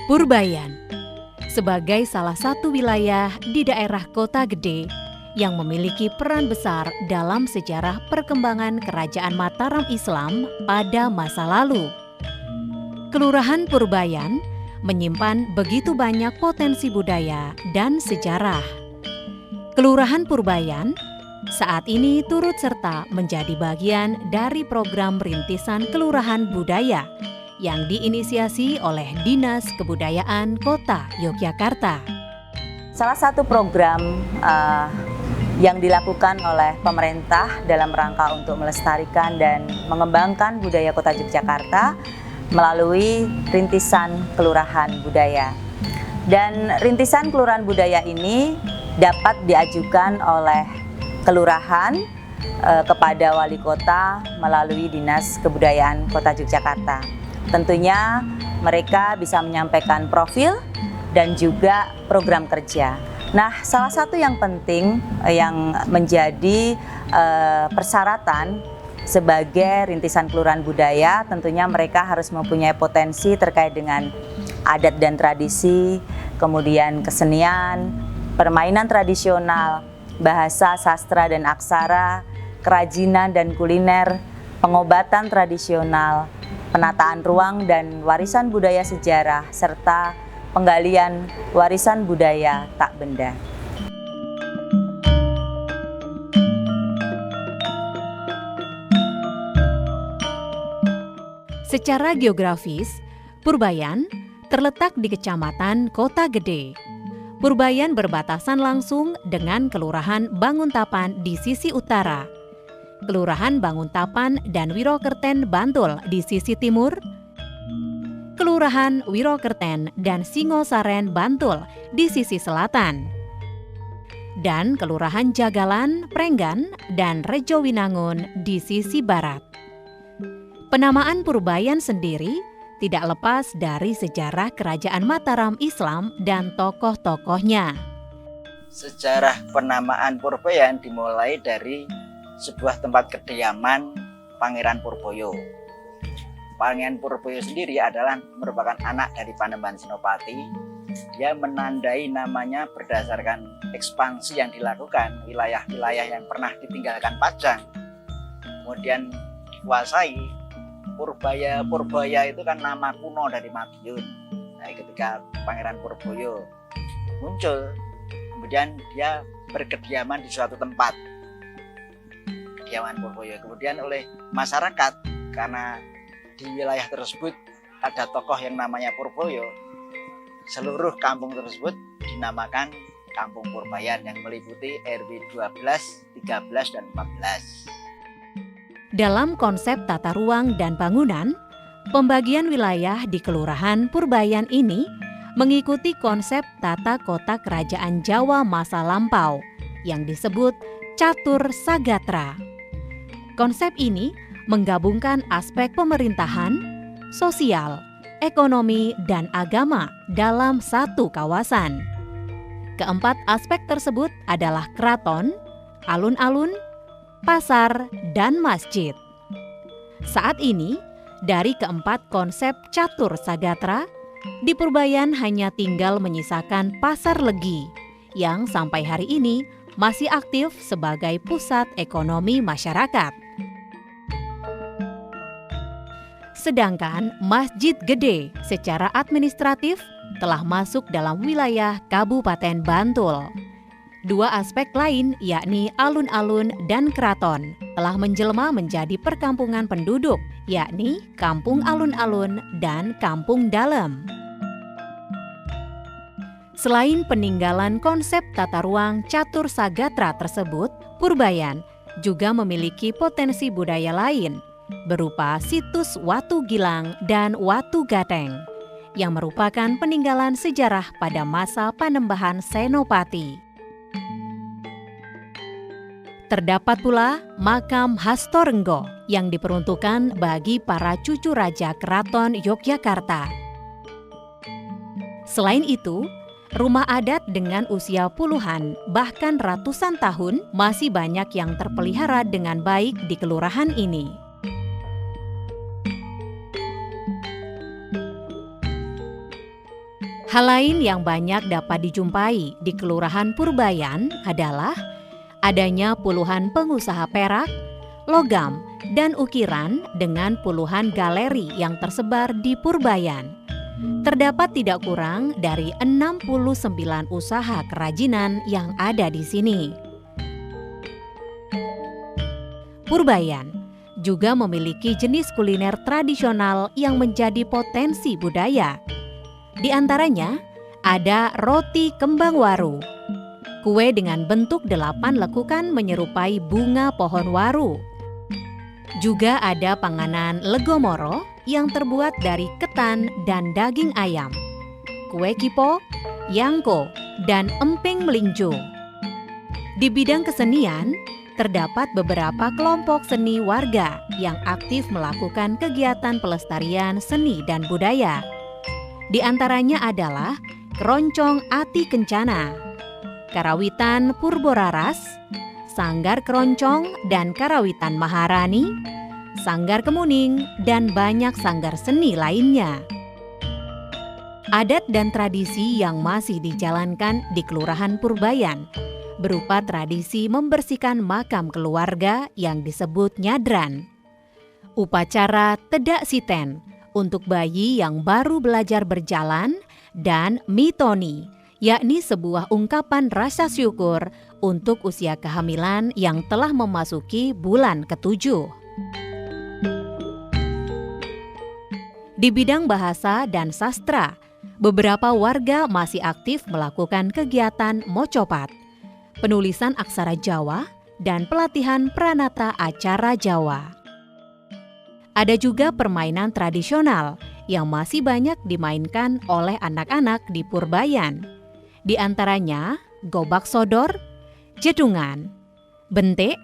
Purbayan sebagai salah satu wilayah di daerah Kota Gede yang memiliki peran besar dalam sejarah perkembangan Kerajaan Mataram Islam pada masa lalu. Kelurahan Purbayan menyimpan begitu banyak potensi budaya dan sejarah. Kelurahan Purbayan saat ini turut serta menjadi bagian dari program rintisan Kelurahan Budaya yang diinisiasi oleh Dinas Kebudayaan Kota Yogyakarta. Salah satu program yang dilakukan oleh pemerintah dalam rangka untuk melestarikan dan mengembangkan budaya Kota Yogyakarta melalui rintisan Kelurahan Budaya. Dan rintisan Kelurahan Budaya ini dapat diajukan oleh kelurahan kepada wali kota melalui Dinas Kebudayaan Kota Yogyakarta. Tentunya mereka bisa menyampaikan profil dan juga program kerja. Nah, salah satu yang penting yang menjadi persyaratan sebagai rintisan Kelurahan Budaya, tentunya mereka harus mempunyai potensi terkait dengan adat dan tradisi, kemudian kesenian, permainan tradisional, bahasa, sastra dan aksara, kerajinan dan kuliner, pengobatan tradisional, penataan ruang dan warisan budaya sejarah, serta penggalian warisan budaya tak benda. Secara geografis, Purbayan terletak di Kecamatan Kota Gede. Purbayan berbatasan langsung dengan Kelurahan Banguntapan di sisi utara, Kelurahan Banguntapan dan Wirokerten Bantul di sisi timur, Kelurahan Wirokerten dan Singosaren Bantul di sisi selatan, dan Kelurahan Jagalan, Prenggan, dan Rejowinangun di sisi barat. Penamaan Purbayan sendiri tidak lepas dari sejarah Kerajaan Mataram Islam dan tokoh-tokohnya. Sejarah penamaan Purbayan dimulai dari sebuah tempat kediaman Pangeran Purboyo. Pangeran Purboyo sendiri adalah merupakan anak dari Panembahan Senopati. Dia menandai namanya berdasarkan ekspansi yang dilakukan wilayah-wilayah yang pernah ditinggalkan Pajang, kemudian dikuasai. Purbaya itu kan nama kuno dari Madiun. Nah, ketika Pangeran Purboyo muncul, kemudian dia berkediaman di suatu tempat, kediaman Purboyo. Kemudian oleh masyarakat, karena di wilayah tersebut ada tokoh yang namanya Purboyo, seluruh kampung tersebut dinamakan Kampung Purbayan yang meliputi RW 12, 13, dan 14. Dalam konsep tata ruang dan bangunan, pembagian wilayah di Kelurahan Purbayan ini mengikuti konsep tata kota kerajaan Jawa masa lampau yang disebut Catur Sagatra. Konsep ini menggabungkan aspek pemerintahan, sosial, ekonomi, dan agama dalam satu kawasan. Keempat aspek tersebut adalah keraton, alun-alun, pasar, dan masjid. Saat ini, dari keempat konsep Catur Sagatra, di Purbayan hanya tinggal menyisakan Pasar Legi yang sampai hari ini masih aktif sebagai pusat ekonomi masyarakat. Sedangkan Masjid Gede secara administratif telah masuk dalam wilayah Kabupaten Bantul. Dua aspek lain, yakni alun-alun dan keraton, telah menjelma menjadi perkampungan penduduk, yakni Kampung Alun-alun dan Kampung Dalem. Selain peninggalan konsep tata ruang Catur Sagatra tersebut, Purbayan juga memiliki potensi budaya lain, berupa situs Watu Gilang dan Watu Gateng, yang merupakan peninggalan sejarah pada masa Panembahan Senopati. Terdapat pula makam Hastorenggo yang diperuntukkan bagi para cucu raja Keraton Yogyakarta. Selain itu, rumah adat dengan usia puluhan bahkan ratusan tahun masih banyak yang terpelihara dengan baik di kelurahan ini. Hal lain yang banyak dapat dijumpai di Kelurahan Purbayan adalah adanya puluhan pengusaha perak, logam, dan ukiran dengan puluhan galeri yang tersebar di Purbayan. Terdapat tidak kurang dari 69 usaha kerajinan yang ada di sini. Purbayan juga memiliki jenis kuliner tradisional yang menjadi potensi budaya. Di antaranya ada roti kembang waru, kue dengan bentuk 8 lekukan menyerupai bunga pohon waru. Juga ada panganan legomoro yang terbuat dari ketan dan daging ayam, kue kipo, yangko, dan emping melinjo. Di bidang kesenian, terdapat beberapa kelompok seni warga yang aktif melakukan kegiatan pelestarian seni dan budaya. Di antaranya adalah Keroncong Ati Kencana, Karawitan Purboraras, Sanggar Keroncong dan Karawitan Maharani, Sanggar Kemuning, dan banyak sanggar seni lainnya. Adat dan tradisi yang masih dijalankan di Kelurahan Purbayan berupa tradisi membersihkan makam keluarga yang disebut nyadran, upacara tedak siten untuk bayi yang baru belajar berjalan, dan mitoni, yakni sebuah ungkapan rasa syukur untuk usia kehamilan yang telah memasuki bulan ke-7. Di bidang bahasa dan sastra, beberapa warga masih aktif melakukan kegiatan mocopat, penulisan aksara Jawa, dan pelatihan pranata acara Jawa. Ada juga permainan tradisional yang masih banyak dimainkan oleh anak-anak di Purbayan. Di antaranya gobak sodor, jedungan, bentek,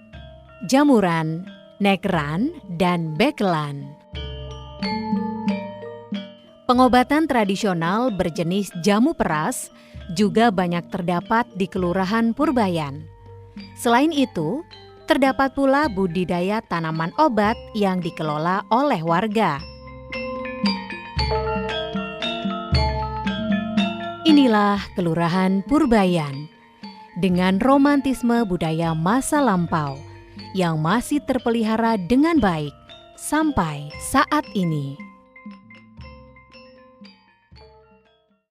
jamuran, nekran, dan bekelan. Pengobatan tradisional berjenis jamu peras juga banyak terdapat di Kelurahan Purbayan. Selain itu, terdapat pula budidaya tanaman obat yang dikelola oleh warga. Inilah Kelurahan Purbayan dengan romantisme budaya masa lampau yang masih terpelihara dengan baik sampai saat ini.